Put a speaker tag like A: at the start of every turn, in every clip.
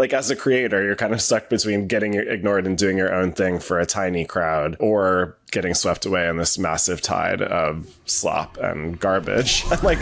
A: Like as a creator, you're kind of stuck between getting ignored and doing your own thing for a tiny crowd or getting swept away in this massive tide of slop and garbage. Like,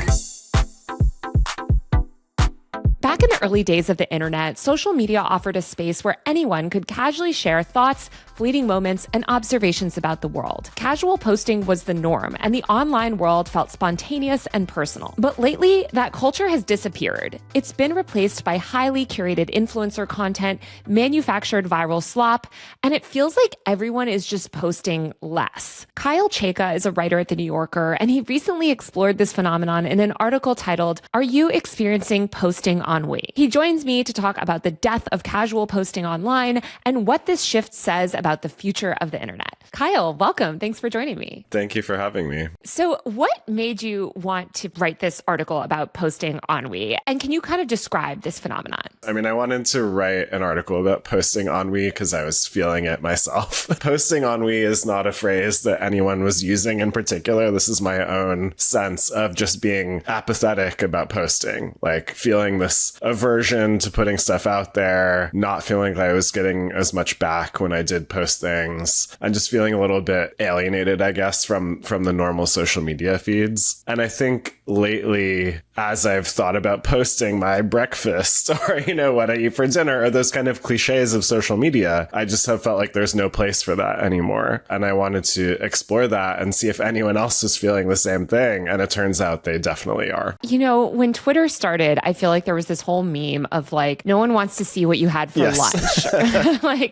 B: back in the early days of the internet, social media offered a space where anyone could casually share thoughts, fleeting moments, and observations about the world. Casual posting was the norm, and the online world felt spontaneous and personal. But lately, that culture has disappeared. It's been replaced by highly curated influencer content, manufactured viral slop, and it feels like everyone is just posting less. Kyle Chayka is a writer at The New Yorker, and he recently explored this phenomenon in an article titled, "Are You Experiencing Posting Ennui?" He joins me to talk about the death of casual posting online and what this shift says about the future of the internet. Kyle, welcome. Thanks for joining me.
A: Thank you for having me.
B: So what made you want to write this article about posting ennui? And can you kind of describe this phenomenon?
A: I mean, I wanted to write an article about posting ennui because I was feeling it myself. Posting ennui is not a phrase that anyone was using in particular. This is my own sense of just being apathetic about posting, like feeling this aversion to putting stuff out there, not feeling like I was getting as much back when I did post things, and just feeling a little bit alienated, I guess, from the normal social media feeds. And I think lately, as I've thought about posting my breakfast or, what I eat for dinner or those kind of cliches of social media, I just have felt like there's no place for that anymore. And I wanted to explore that and see if anyone else is feeling the same thing. And it turns out they definitely are.
B: When Twitter started, I feel like there was this whole meme of like, no one wants to see what you had for lunch.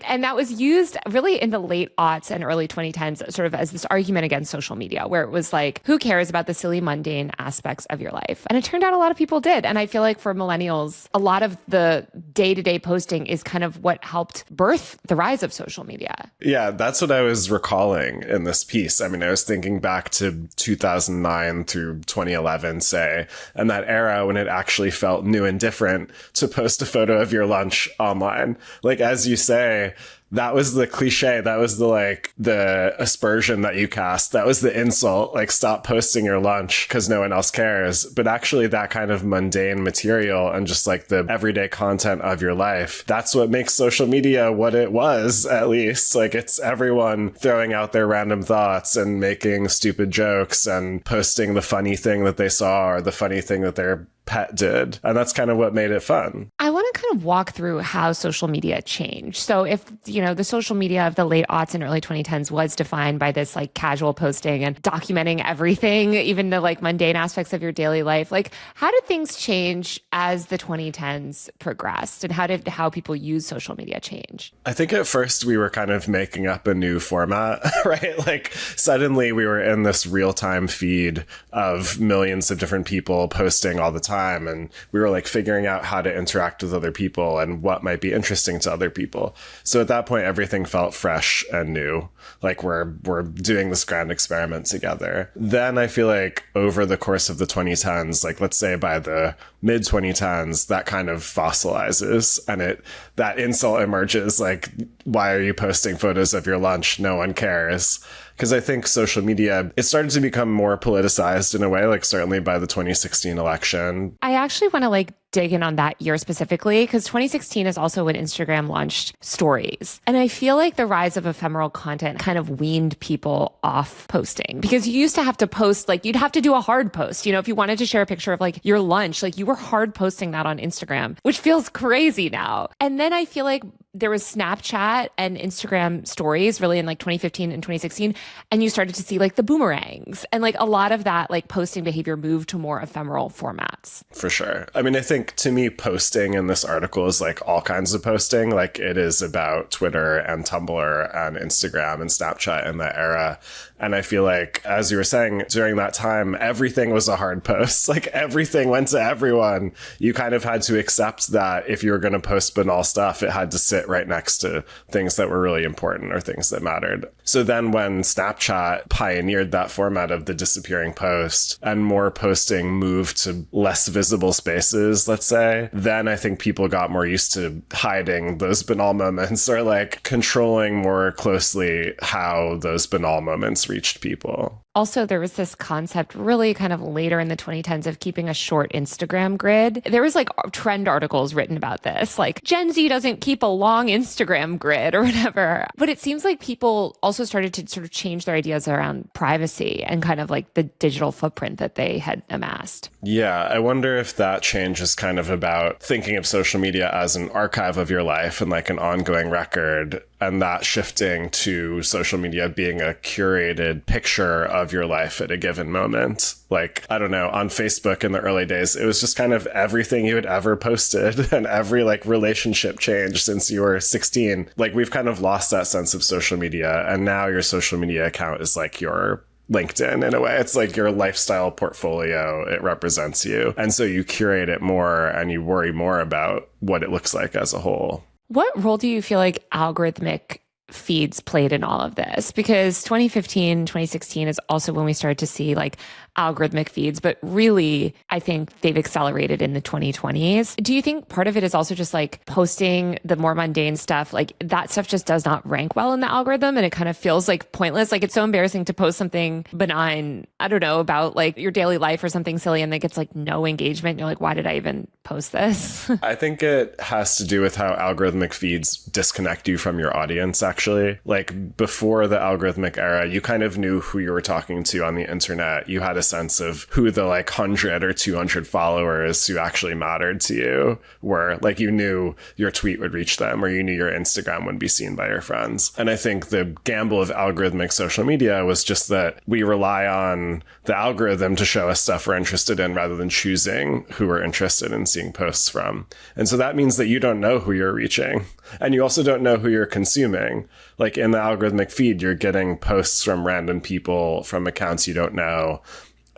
B: And that was used really in the late aughts and early 2010s sort of as this argument against social media, where it was like, who cares about the silly, mundane aspects of your life? And it turned out a lot of people did. And I feel like for millennials, a lot of the day-to-day posting is kind of what helped birth the rise of social media.
A: Yeah, that's what I was recalling in this piece. I mean, I was thinking back to 2009 through 2011, say, and that era when it actually felt new and different to post a photo of your lunch online. Like, as you say, that was the cliche. That was the aspersion that you cast. That was the insult, like, stop posting your lunch because no one else cares. But actually that kind of mundane material and just like the everyday content of your life, that's what makes social media what it was, at least. Like, it's everyone throwing out their random thoughts and making stupid jokes and posting the funny thing that they saw or the funny thing that their pet did. And that's kind of what made it fun.
B: I want to kind of walk through how social media changed. So if, the social media of the late aughts and early 2010s was defined by this like casual posting and documenting everything, even the like mundane aspects of your daily life, like how did things change as the 2010s progressed, and how people use social media change?
A: I think at first we were kind of making up a new format, right? Like suddenly we were in this real-time feed of millions of different people posting all the time. And we were like figuring out how to interact with other people and what might be interesting to other people. So at that point, everything felt fresh and new. Like we're doing this grand experiment together. Then I feel like over the course of the 2010s, like let's say by the mid 2010s, that kind of fossilizes and that insult emerges. Like, why are you posting photos of your lunch? No one cares. Because I think social media, it started to become more politicized in a way, like certainly by the 2016 election.
B: I actually want to dig in on that year specifically, because 2016 is also when Instagram launched stories. And I feel like the rise of ephemeral content kind of weaned people off posting, because you used to have to post, you'd have to do a hard post. If you wanted to share a picture of your lunch, you were hard posting that on Instagram, which feels crazy now. And then I feel like there was Snapchat and Instagram stories really in 2015 and 2016. And you started to see the boomerangs and a lot of that posting behavior moved to more ephemeral formats.
A: For sure. I mean, I think to me, posting in this article is all kinds of posting. It is about Twitter and Tumblr and Instagram and Snapchat in that era. And I feel like, as you were saying, during that time, everything was a hard post. Everything went to everyone. You kind of had to accept that if you were going to post banal stuff, it had to sit right next to things that were really important or things that mattered. So then when Snapchat pioneered that format of the disappearing post and more posting moved to less visible spaces, let's say, then I think people got more used to hiding those banal moments or controlling more closely how those banal moments reached people.
B: Also, there was this concept really kind of later in the 2010s of keeping a short Instagram grid. There was like trend articles written about this, like Gen Z doesn't keep a long Instagram grid or whatever. But it seems like people also started to sort of change their ideas around privacy and kind of like the digital footprint that they had amassed.
A: Yeah, I wonder if that change is kind of about thinking of social media as an archive of your life and like an ongoing record, and that shifting to social media being a curated picture of your life at a given moment. Like, I don't know, on Facebook in the early days, it was just kind of everything you had ever posted and every like relationship change since you were 16. Like, we've kind of lost that sense of social media, and now your social media account is like your LinkedIn in a way. It's like your lifestyle portfolio. It represents you. And so you curate it more and you worry more about what it looks like as a whole.
B: What role do you feel like algorithmic feeds played in all of this? Because 2015, 2016 is also when we started to see like algorithmic feeds, but really, I think they've accelerated in the 2020s. Do you think part of it is also just like posting the more mundane stuff? Like that stuff just does not rank well in the algorithm and it kind of feels like pointless. Like it's so embarrassing to post something benign, I don't know, about like your daily life or something silly and it gets like no engagement. You're like, why did I even post this?
A: I think it has to do with how algorithmic feeds disconnect you from your audience, actually. Like before the algorithmic era, you kind of knew who you were talking to on the internet. You had a sense of who the like 100 or 200 followers who actually mattered to you were. Like you knew your tweet would reach them or you knew your Instagram would be seen by your friends. And I think the gamble of algorithmic social media was just that we rely on the algorithm to show us stuff we're interested in rather than choosing who we're interested in seeing posts from. And so that means that you don't know who you're reaching. And you also don't know who you're consuming. Like in the algorithmic feed, you're getting posts from random people from accounts you don't know.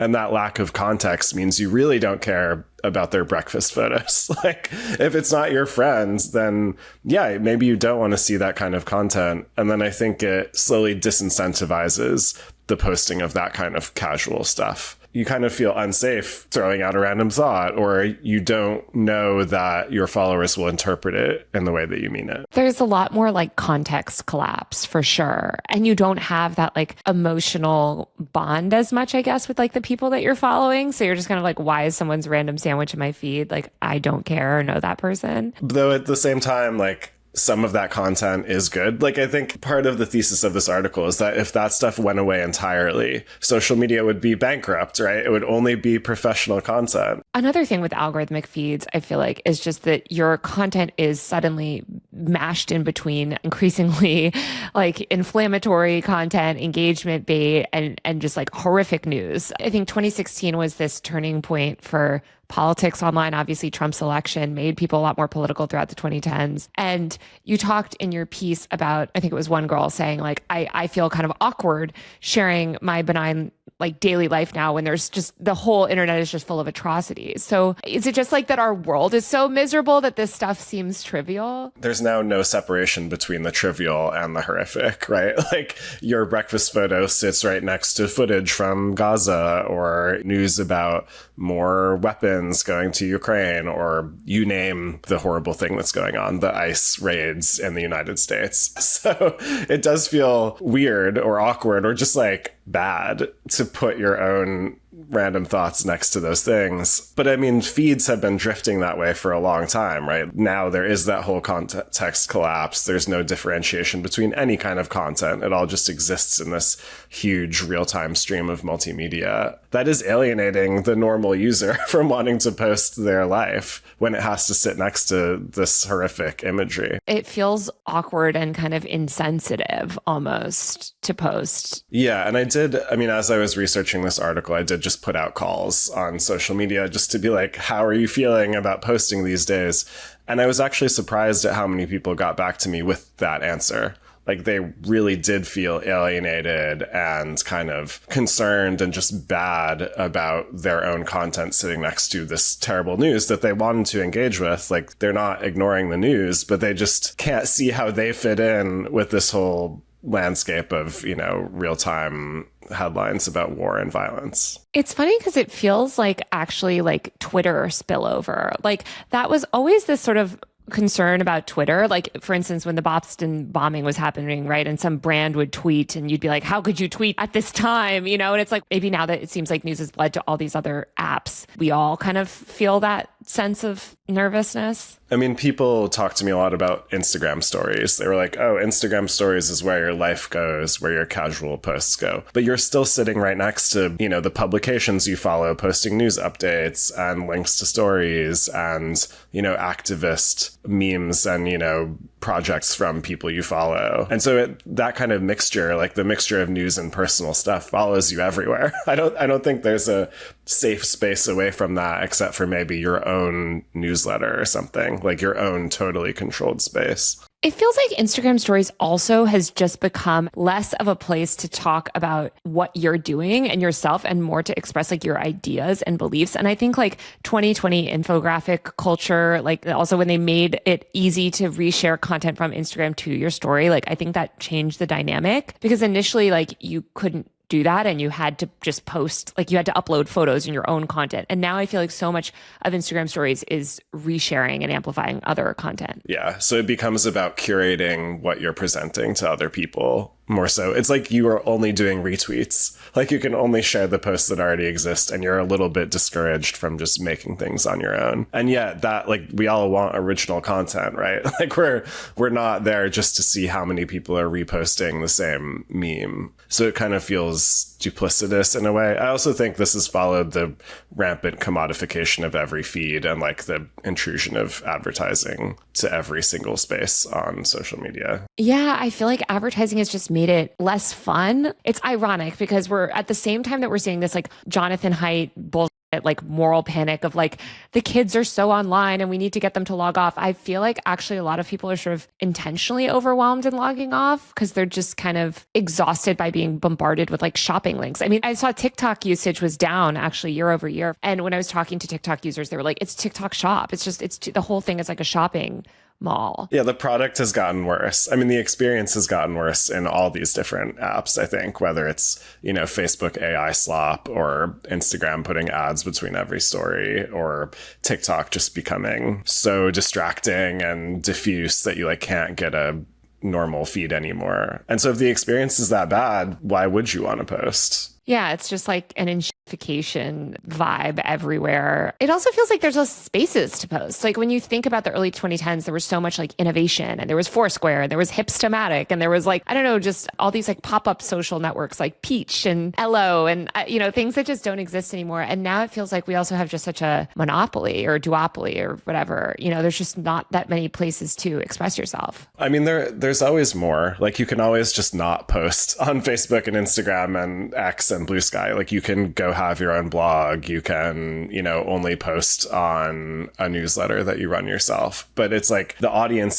A: And that lack of context means you really don't care about their breakfast photos. Like if it's not your friends, then yeah, maybe you don't want to see that kind of content. And then I think it slowly disincentivizes the posting of that kind of casual stuff. You kind of feel unsafe throwing out a random thought, or you don't know that your followers will interpret it in the way that you mean it.
B: There's a lot more like context collapse for sure. And you don't have that like emotional bond as much, I guess, with like the people that you're following. So you're just kind of like, why is someone's random sandwich in my feed? Like, I don't care or know that person.
A: Though at the same time, like, some of that content is good. Like, I think part of the thesis of this article is that if that stuff went away entirely, social media would be bankrupt, right? It would only be professional content.
B: Another thing with algorithmic feeds, I feel like, is just that your content is suddenly mashed in between increasingly like inflammatory content, engagement bait, and just like horrific news. I think 2016 was this turning point for politics online. Obviously, Trump's election made people a lot more political throughout the 2010s. And you talked in your piece about, I think it was one girl saying like, I feel kind of awkward sharing my benign like daily life now when there's just the whole internet is just full of atrocities. So is it just like that our world is so miserable that this stuff seems trivial?
A: There's now no separation between the trivial and the horrific, right? Like your breakfast photo sits right next to footage from Gaza or news about more weapons going to Ukraine, or you name the horrible thing that's going on, the ICE raids in the United States. So it does feel weird or awkward or just like bad to put your own random thoughts next to those things. But I mean, feeds have been drifting that way for a long time, right? Now there is that whole context collapse. There's no differentiation between any kind of content. It all just exists in this huge real-time stream of multimedia. That is alienating the normal user from wanting to post their life when it has to sit next to this horrific imagery.
B: It feels awkward and kind of insensitive almost to post.
A: Yeah, and as I was researching this article, I did just put out calls on social media just to be like, how are you feeling about posting these days? And I was actually surprised at how many people got back to me with that answer. Like they really did feel alienated and kind of concerned and just bad about their own content sitting next to this terrible news that they wanted to engage with. Like they're not ignoring the news, but they just can't see how they fit in with this whole landscape of, real-time headlines about war and violence.
B: It's funny because it feels like actually like Twitter spillover. Like that was always this sort of concern about Twitter. Like, for instance, when the Boston bombing was happening, right? And some brand would tweet and you'd be like, how could you tweet at this time? You know, and it's like, maybe now that it seems like news has bled to all these other apps, we all kind of feel that sense of nervousness.
A: I mean, people talk to me a lot about Instagram stories. They were like, oh, Instagram stories is where your life goes, where your casual posts go. But you're still sitting right next to, you know, the publications you follow, posting news updates and links to stories and, you know, activist memes and, you know, projects from people you follow. And so that kind of mixture, like the mixture of news and personal stuff, follows you everywhere. I don't think there's a safe space away from that, except for maybe your own newsletter or something, like your own totally controlled space.
B: It feels like Instagram stories also has just become less of a place to talk about what you're doing and yourself and more to express like your ideas and beliefs. And I think like 2020 infographic culture, like also when they made it easy to reshare content from Instagram to your story, like I think that changed the dynamic because initially like you couldn't do that and you had to just post, like you had to upload photos in your own content. And now I feel like so much of Instagram stories is resharing and amplifying other content.
A: Yeah. So it becomes about curating what you're presenting to other people more so. It's like you are only doing retweets. Like you can only share the posts that already exist and you're a little bit discouraged from just making things on your own. And yet that like we all want original content, right? Like we're not there just to see how many people are reposting the same meme. So it kind of feels duplicitous in a way. I also think this has followed the rampant commodification of every feed and like the intrusion of advertising to every single space on social media.
B: Yeah, I feel like advertising has just made it less fun. It's ironic because we're at the same time that we're seeing this like Jonathan Haidt bullshit, like moral panic of like the kids are so online and we need to get them to log off. I feel like actually a lot of people are sort of intentionally overwhelmed and logging off because they're just kind of exhausted by being bombarded with like shopping links. I mean, I saw TikTok usage was down actually year over year. And when I was talking to TikTok users, they were like, it's TikTok shop. It's just, the whole thing is like a shopping mall.
A: Yeah, the product has gotten worse. I mean, the experience has gotten worse in all these different apps, I think, whether it's, you know, Facebook AI slop or Instagram putting ads between every story or TikTok just becoming so distracting and diffuse that you like can't get a normal feed anymore. And so if the experience is that bad, why would you want to post?
B: Yeah, it's just like an inshiftification vibe everywhere. It also feels like there's less spaces to post. Like when you think about the early 2010s, there was so much like innovation and there was Foursquare and there was Hipstamatic and there was like, I don't know, just all these like pop-up social networks like Peach and Ello and, you know, things that just don't exist anymore. And now it feels like we also have just such a monopoly or duopoly or whatever. You know, there's just not that many places to express yourself.
A: I mean, there's always more. Like you can always just not post on Facebook and Instagram and X and Blue Sky. Like you can go have your own blog. You can, you know, only post on a newsletter that you run yourself. But it's like the audience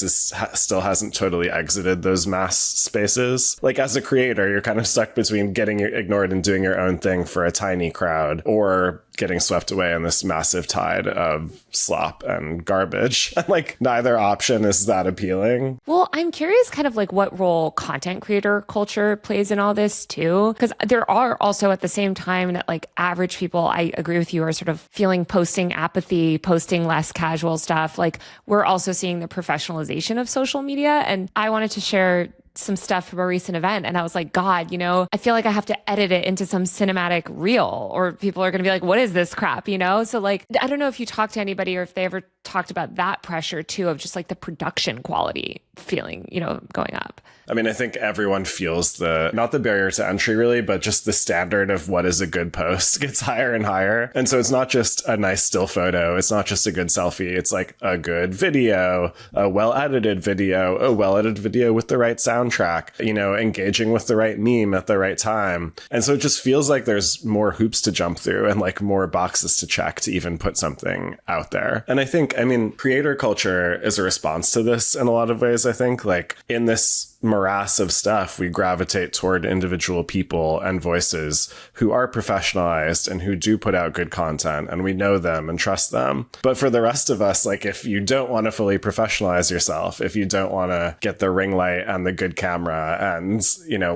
A: still hasn't totally exited those mass spaces. Like as a creator, you're kind of stuck between getting ignored and doing your own thing for a tiny crowd or getting swept away in this massive tide of slop and garbage. And like neither option is that appealing.
B: Well, I'm curious kind of like what role content creator culture plays in all this too. Because there are also at the same time that like average people, I agree with you, are sort of feeling posting apathy, posting less casual stuff. Like we're also seeing the professionalization of social media. And I wanted to share some stuff from a recent event. And I was like, God, you know, I feel like I have to edit it into some cinematic reel or people are going to be like, what is this crap? You know? So like, I don't know if you talk to anybody or if they ever talked about that pressure too, of just like the production quality feeling, you know, going up.
A: I mean, I think everyone feels not the barrier to entry really, but just the standard of what is a good post gets higher and higher. And so it's not just a nice still photo. It's not just a good selfie. It's like a good video, a well-edited video with the right soundtrack, you know, engaging with the right meme at the right time. And so it just feels like there's more hoops to jump through and like more boxes to check to even put something out there. And I think, I mean, creator culture is a response to this in a lot of ways, I think. Like in this morass of stuff, we gravitate toward individual people and voices who are professionalized and who do put out good content, and we know them and trust them. But for the rest of us, like if you don't want to fully professionalize yourself, if you don't want to get the ring light and the good good camera and,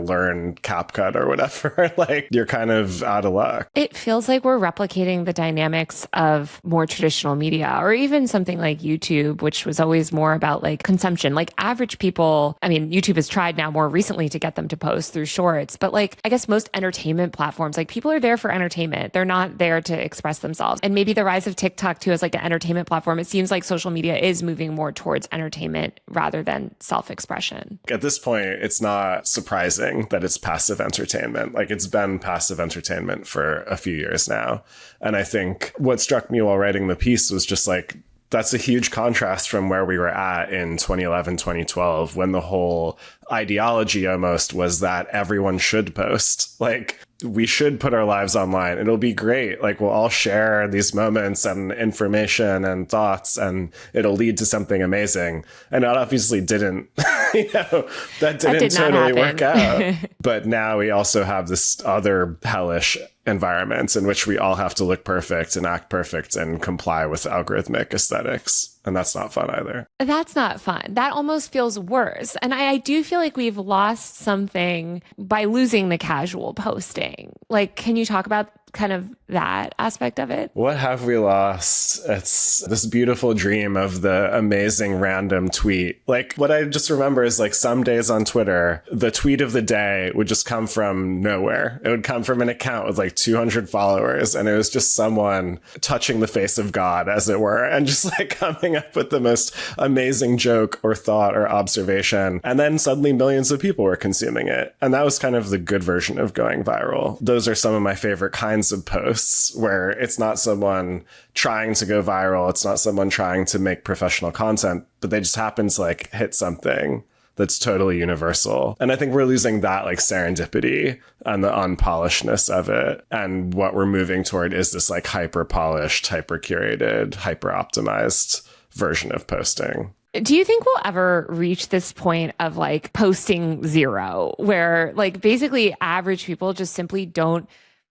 A: learn CapCut or whatever, like you're kind of out of luck.
B: It feels like we're replicating the dynamics of more traditional media, or even something like YouTube, which was always more about like consumption. Like average people, I mean, YouTube has tried now more recently to get them to post through shorts, but like I guess most entertainment platforms, like people are there for entertainment. They're not there to express themselves. And maybe the rise of TikTok too as like an entertainment platform, it seems like social media is moving more towards entertainment rather than self-expression.
A: At this point, it's not surprising that it's passive entertainment. Like it's been passive entertainment for a few years now. And I think what struck me while writing the piece was just like, that's a huge contrast from where we were at in 2011, 2012, when the whole ideology almost was that everyone should post. Like, we should put our lives online. It'll be great. Like, we'll all share these moments and information and thoughts, and it'll lead to something amazing. And that obviously didn't, that didn't totally work out. But now we also have this other hellish environment in which we all have to look perfect and act perfect and comply with algorithmic aesthetics. And that's not fun either.
B: That's not fun. That almost feels worse. And I do feel like we've lost something by losing the casual posting. Like, can you talk about kind of that aspect of it?
A: What have we lost? It's this beautiful dream of the amazing random tweet. Like, what I just remember is like some days on Twitter, the tweet of the day would just come from nowhere. It would come from an account with like 200 followers. And it was just someone touching the face of God, as it were, and just like coming up with the most amazing joke or thought or observation. And then suddenly millions of people were consuming it. And that was kind of the good version of going viral. Those are some of my favorite kinds of posts, where it's not someone trying to go viral. It's not someone trying to make professional content, but they just happen to like hit something that's totally universal. And I think we're losing that like serendipity and the unpolishedness of it. And what we're moving toward is this like hyper polished, hyper curated, hyper optimized version of posting.
B: Do you think we'll ever reach this point of like posting zero, where like basically average people just simply don't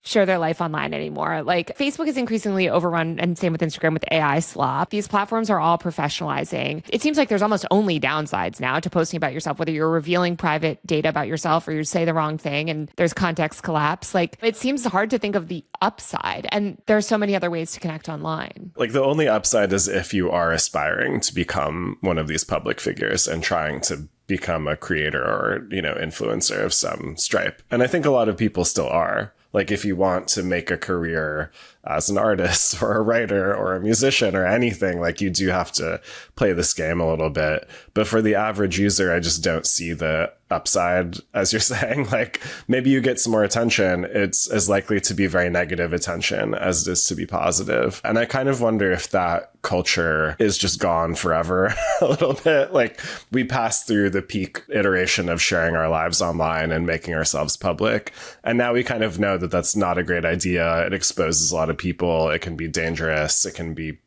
B: share their life online anymore? Like Facebook is increasingly overrun, and same with Instagram with AI slop. These platforms are all professionalizing. It seems like there's almost only downsides now to posting about yourself, whether you're revealing private data about yourself or you say the wrong thing and there's context collapse. Like it seems hard to think of the upside, and there are so many other ways to connect online.
A: Like the only upside is if you are aspiring to become one of these public figures and trying to become a creator or, influencer of some stripe. And I think a lot of people still are. Like if you want to make a career as an artist or a writer or a musician or anything, like you do have to play this game a little bit. But for the average user, I just don't see the upside, as you're saying. Like maybe you get some more attention. It's as likely to be very negative attention as it is to be positive. And I kind of wonder if that culture is just gone forever a little bit. Like we passed through the peak iteration of sharing our lives online and making ourselves public. And now we kind of know that that's not a great idea. It exposes a lot of people. It can be dangerous. It can be,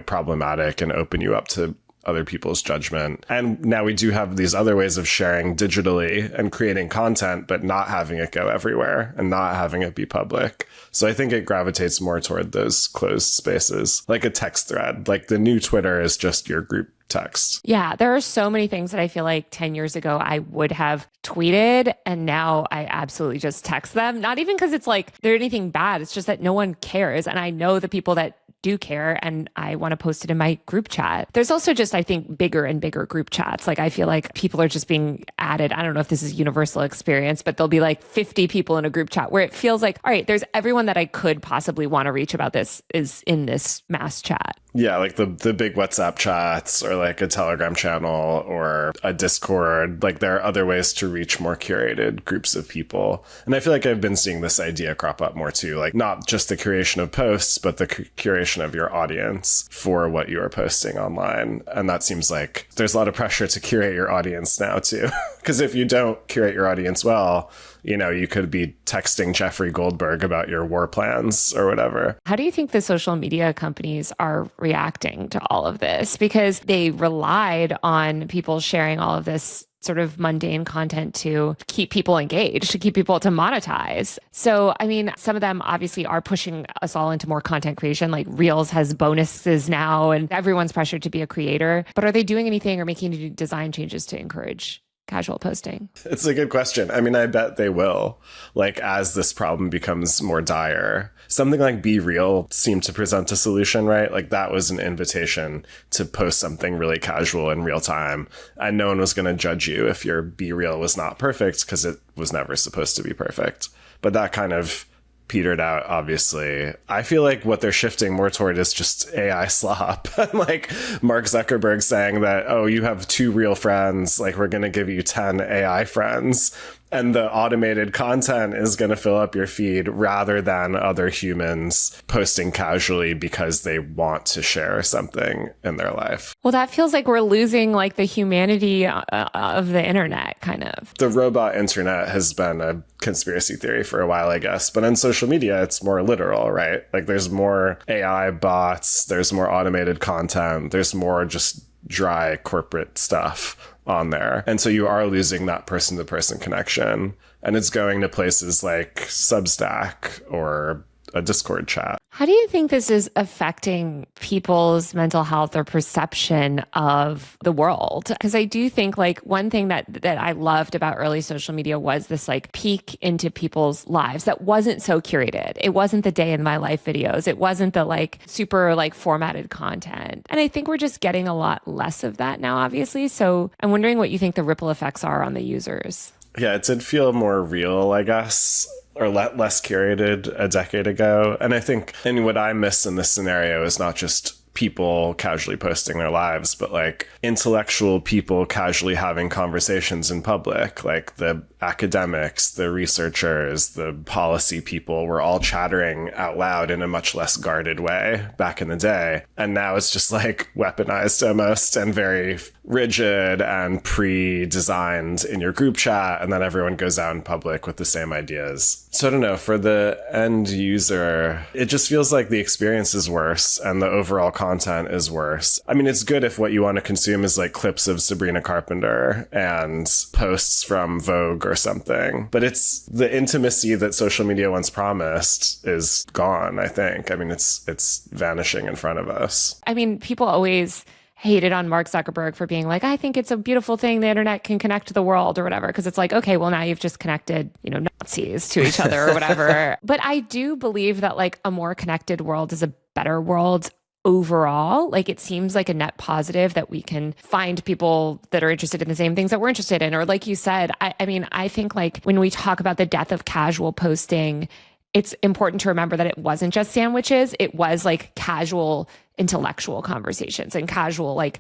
A: problematic and open you up to other people's judgment. And now we do have these other ways of sharing digitally and creating content, but not having it go everywhere and not having it be public. So I think it gravitates more toward those closed spaces, like a text thread. Like the new Twitter is just your group text.
B: Yeah, there are so many things that I feel like 10 years ago I would have tweeted, and now I absolutely just text them. Not even because it's like they're anything bad. It's just that no one cares. And I know the people that do care, and I want to post it in my group chat. There's also just, I think, bigger and bigger group chats. Like I feel like people are just being added. I don't know if this is a universal experience, but there'll be like 50 people in a group chat where it feels like, all right, there's everyone that I could possibly want to reach about this is in this mass chat.
A: Yeah, like the big WhatsApp chats or like a Telegram channel or a Discord. Like there are other ways to reach more curated groups of people. And I feel like I've been seeing this idea crop up more too, like not just the curation of posts, but the curation of your audience for what you are posting online. And that seems like there's a lot of pressure to curate your audience now too. Because if you don't curate your audience well, you could be texting Jeffrey Goldberg about your war plans or whatever.
B: How do you think the social media companies are reacting to all of this? Because they relied on people sharing all of this sort of mundane content to keep people engaged, to keep people to monetize. So, I mean, some of them obviously are pushing us all into more content creation, like Reels has bonuses now and everyone's pressured to be a creator. But are they doing anything or making any design changes to encourage casual posting?
A: It's a good question. I mean, I bet they will, like, as this problem becomes more dire. Something like Be Real seemed to present a solution, right? Like, that was an invitation to post something really casual in real time. And no one was going to judge you if your Be Real was not perfect, because it was never supposed to be perfect. But that kind of petered out, obviously. I feel like what they're shifting more toward is just AI slop. Like Mark Zuckerberg saying that, oh, you have 2 real friends, like we're going to give you 10 AI friends. And the automated content is going to fill up your feed rather than other humans posting casually because they want to share something in their life.
B: Well, that feels like we're losing like the humanity of the internet, kind of.
A: The robot internet has been a conspiracy theory for a while, I guess. But on social media, it's more literal, right? Like there's more AI bots, there's more automated content, there's more just dry corporate stuff on there. And so you are losing that person-to-person connection. And it's going to places like Substack or a Discord chat.
B: How do you think this is affecting people's mental health or perception of the world? Because I do think like one thing that I loved about early social media was this like peek into people's lives that wasn't so curated. It wasn't the day in my life videos. It wasn't the like super like formatted content. And I think we're just getting a lot less of that now, obviously. So I'm wondering what you think the ripple effects are on the users.
A: Yeah, it did feel more real, I guess, or less curated a decade ago. And I think, and what I miss in this scenario is not just people casually posting their lives, but like intellectual people casually having conversations in public, like the academics, the researchers, the policy people were all chattering out loud in a much less guarded way back in the day. And now it's just like weaponized almost and very rigid and pre-designed in your group chat. And then everyone goes out in public with the same ideas. So I don't know, for the end user, it just feels like the experience is worse and the overall content is worse. I mean, it's good if what you want to consume is like clips of Sabrina Carpenter and posts from Vogue or something. But it's the intimacy that social media once promised is gone, I think. I mean, it's vanishing in front of us.
B: I mean, people always hated on Mark Zuckerberg for being like, I think it's a beautiful thing the internet can connect the world or whatever. Because it's like, okay, well, now you've just connected, you know, Nazis to each other or whatever. But I do believe that like a more connected world is a better world overall. Like it seems like a net positive that we can find people that are interested in the same things that we're interested in. Or like you said, I mean, I think like when we talk about the death of casual posting, it's important to remember that it wasn't just sandwiches. It was like casual intellectual conversations and casual like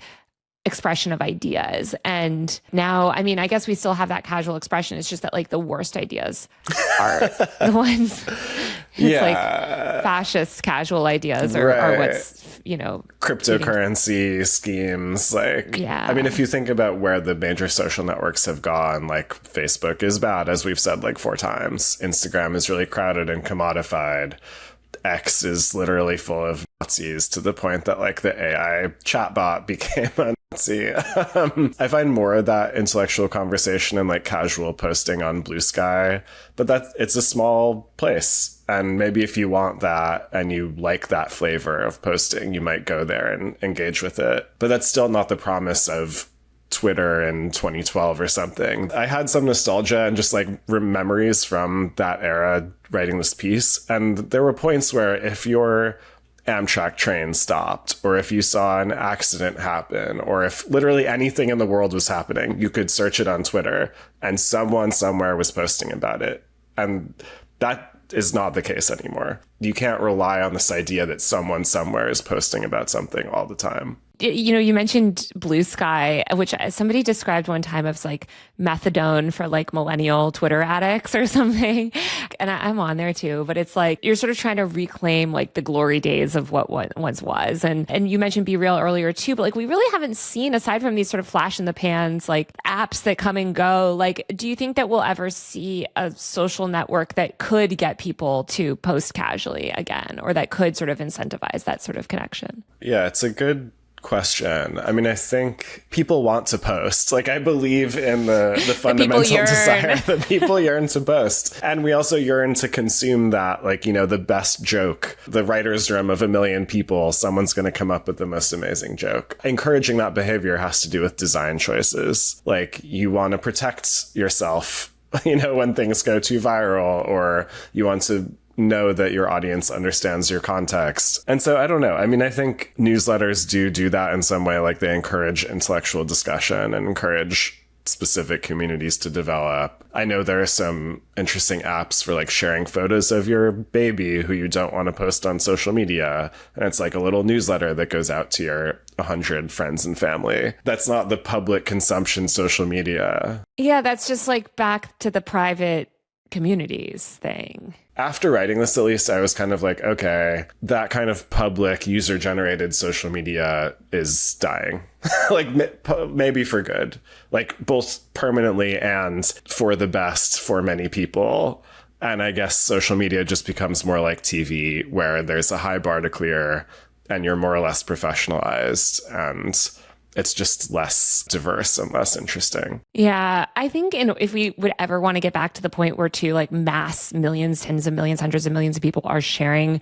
B: expression of ideas. And now, I mean, I guess we still have that casual expression. It's just that like the worst ideas are the ones, it's like fascist casual ideas are what's, you know,
A: cryptocurrency schemes. Like,
B: yeah.
A: I mean, if you think about where the major social networks have gone, like Facebook is bad, as we've said like 4 times. Instagram is really crowded and commodified. X is literally full of Nazis to the point that like the AI chatbot became a Nazi. I find more of that intellectual conversation and like casual posting on Blue Sky, but it's a small place. And maybe if you want that and you like that flavor of posting, you might go there and engage with it. But that's still not the promise of Twitter in 2012 or something. I had some nostalgia and just like memories from that era writing this piece. And there were points where if your Amtrak train stopped, or if you saw an accident happen, or if literally anything in the world was happening, you could search it on Twitter and someone somewhere was posting about it. And that is not the case anymore. You can't rely on this idea that someone somewhere is posting about something all the time.
B: You know, you mentioned Blue Sky, which somebody described one time as like methadone for like millennial Twitter addicts or something. And I'm on there too, but it's like you're sort of trying to reclaim like the glory days of what once was. And you mentioned Be Real earlier too, but like we really haven't seen, aside from these sort of flash in the pans, like apps that come and go. Like, do you think that we'll ever see a social network that could get people to post casually again, or that could sort of incentivize that sort of connection?
A: Yeah, it's a good question. I mean, I think people want to post. Like, I believe in the fundamental desire that people yearn to post. And we also yearn to consume that, like, you know, the best joke, the writer's room of 1 million people, someone's going to come up with the most amazing joke. Encouraging that behavior has to do with design choices. Like, you want to protect yourself, you know, when things go too viral, or you want to know that your audience understands your context. And so I don't know. I mean, I think newsletters do that in some way. Like, they encourage intellectual discussion and encourage specific communities to develop. I know there are some interesting apps for like sharing photos of your baby who you don't want to post on social media. And it's like a little newsletter that goes out to your 100 friends and family. That's not the public consumption social media.
B: Yeah, that's just like back to the private communities thing.
A: After writing this, at least, I was kind of like, okay, that kind of public user-generated social media is dying. Like, maybe for good. Like, both permanently and for the best for many people. And I guess social media just becomes more like TV, where there's a high bar to clear and you're more or less professionalized. And it's just less diverse and less interesting.
B: Yeah, I think if we would ever want to get back to the point where like mass millions, tens of millions, hundreds of millions of people are sharing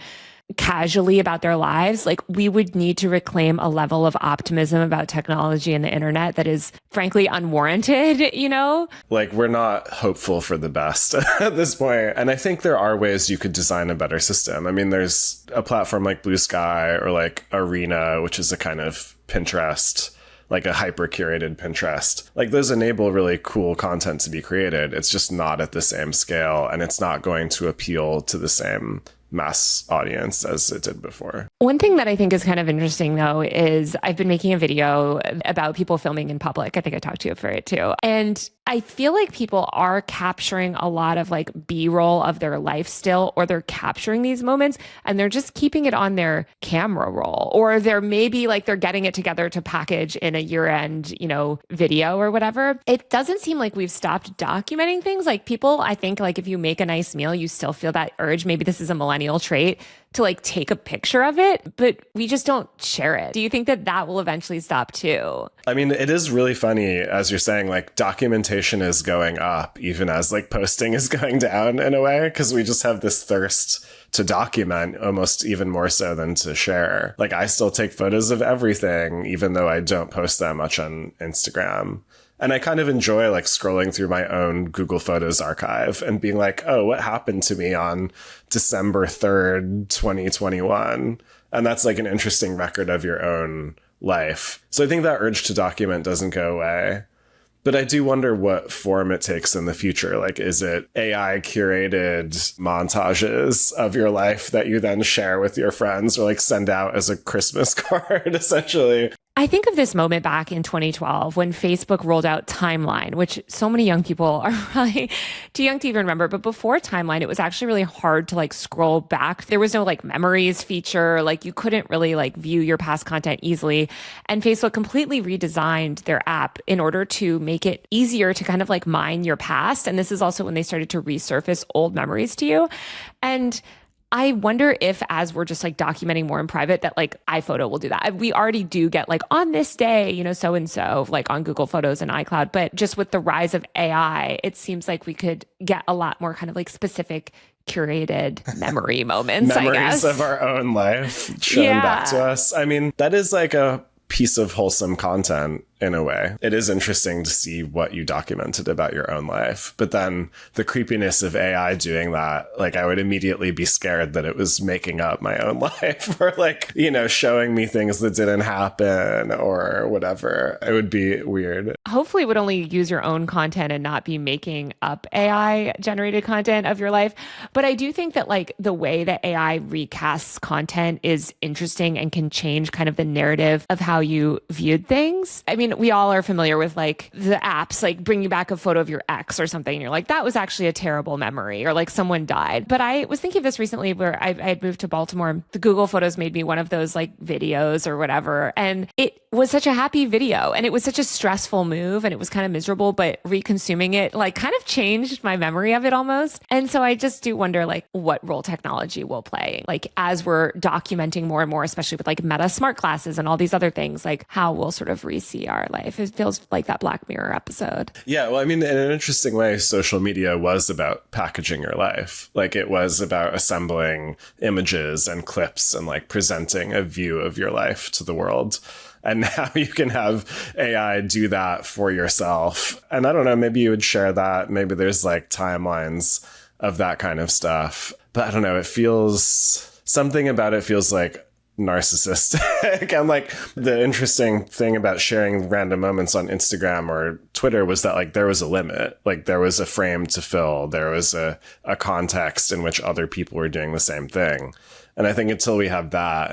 B: casually about their lives, like, we would need to reclaim a level of optimism about technology and the internet that is frankly unwarranted, you know?
A: Like, we're not hopeful for the best at this point. And I think there are ways you could design a better system. I mean, there's a platform like Blue Sky or like Arena, which is a kind of Pinterest, like a hyper curated Pinterest. Like, those enable really cool content to be created. It's just not at the same scale, and it's not going to appeal to the same mass audience as it did before.
B: One thing that I think is kind of interesting, though, is I've been making a video about people filming in public. I think I talked to you for it too. And I feel like people are capturing a lot of like B-roll of their life still, or they're capturing these moments and they're just keeping it on their camera roll, or they're maybe like they're getting it together to package in a year-end, you know, video or whatever. It doesn't seem like we've stopped documenting things. Like, people, I think, like, if you make a nice meal, you still feel that urge. Maybe this is a millennial trait to like take a picture of it, but we just don't share it. Do you think that that will eventually stop too?
A: I mean, it is really funny, as you're saying, like, documentation is going up even as like posting is going down in a way, because we just have this thirst to document almost even more so than to share. Like, I still take photos of everything, even though I don't post that much on Instagram. And I kind of enjoy like scrolling through my own Google Photos archive and being like, oh, what happened to me on December 3rd, 2021? And that's like an interesting record of your own life. So I think that urge to document doesn't go away. But I do wonder what form it takes in the future. Like, is it AI curated montages of your life that you then share with your friends or like send out as a Christmas card, essentially?
B: I think of this moment back in 2012 when Facebook rolled out Timeline, which so many young people are probably too young to even remember. But before Timeline, it was actually really hard to like scroll back. There was no like memories feature. Like, you couldn't really like view your past content easily. And Facebook completely redesigned their app in order to make it easier to kind of like mine your past. And this is also when they started to resurface old memories to you. And I wonder if, as we're just like documenting more in private, that like iPhoto will do that. We already do get like, on this day, you know, so-and-so, like on Google Photos and iCloud. But just with the rise of AI, it seems like we could get a lot more kind of like specific curated memory moments,
A: Memories
B: I guess,
A: of our own life shown back to us. I mean, that is like a piece of wholesome content in a way. It is interesting to see what you documented about your own life. But then the creepiness of AI doing that, like, I would immediately be scared that it was making up my own life or like, you know, showing me things that didn't happen or whatever. It would be weird.
B: Hopefully it would only use your own content and not be making up AI generated content of your life. But I do think that like the way that AI recasts content is interesting and can change kind of the narrative of how you viewed things. I mean, we all are familiar with like the apps, like bringing back a photo of your ex or something. And you're like, that was actually a terrible memory, or like someone died. But I was thinking of this recently where I had moved to Baltimore. The Google Photos made me one of those like videos or whatever. And it was such a happy video and it was such a stressful move and it was kind of miserable, but reconsuming it like kind of changed my memory of it almost. And so I just do wonder like what role technology will play, like as we're documenting more and more, especially with like Meta smart glasses and all these other things, like how we'll sort of re-see our life. It feels like that Black Mirror episode.
A: Yeah, well, I mean, in an interesting way, social media was about packaging your life. Like it was about assembling images and clips and like presenting a view of your life to the world. And now you can have AI do that for yourself. And I don't know, maybe you would share that. Maybe there's like timelines of that kind of stuff. But I don't know, something about it feels like narcissistic. And like the interesting thing about sharing random moments on Instagram or Twitter was that like there was a limit, like there was a frame to fill, there was a context in which other people were doing the same thing. And I think until we have that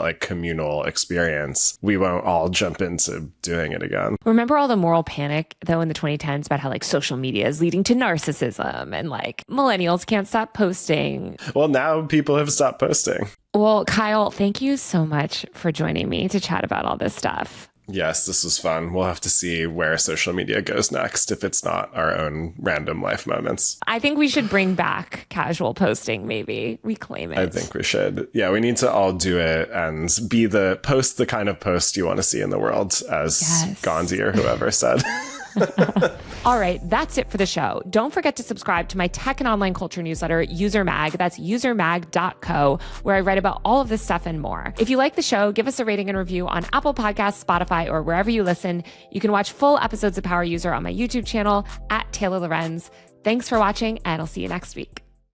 A: like communal experience, we won't all jump into doing it again.
B: Remember all the moral panic though in the 2010s about how like social media is leading to narcissism and like millennials can't stop posting.
A: Well, now people have stopped posting.
B: Well, Kyle, thank you so much for joining me to chat about all this stuff.
A: Yes, this was fun. We'll have to see where social media goes next if it's not our own random life moments.
B: I think we should bring back casual posting, maybe reclaim it.
A: I think we should. Yeah, we need to all do it and be the kind of post you want to see in the world, as Gandhi or whoever said.
B: All right, that's it for the show. Don't forget to subscribe to my tech and online culture newsletter, User Mag. That's usermag.co, where I write about all of this stuff and more. If you like the show, give us a rating and review on Apple Podcasts, Spotify, or wherever you listen. You can watch full episodes of Power User on my YouTube channel @Taylor Lorenz. Thanks for watching, and I'll see you next week.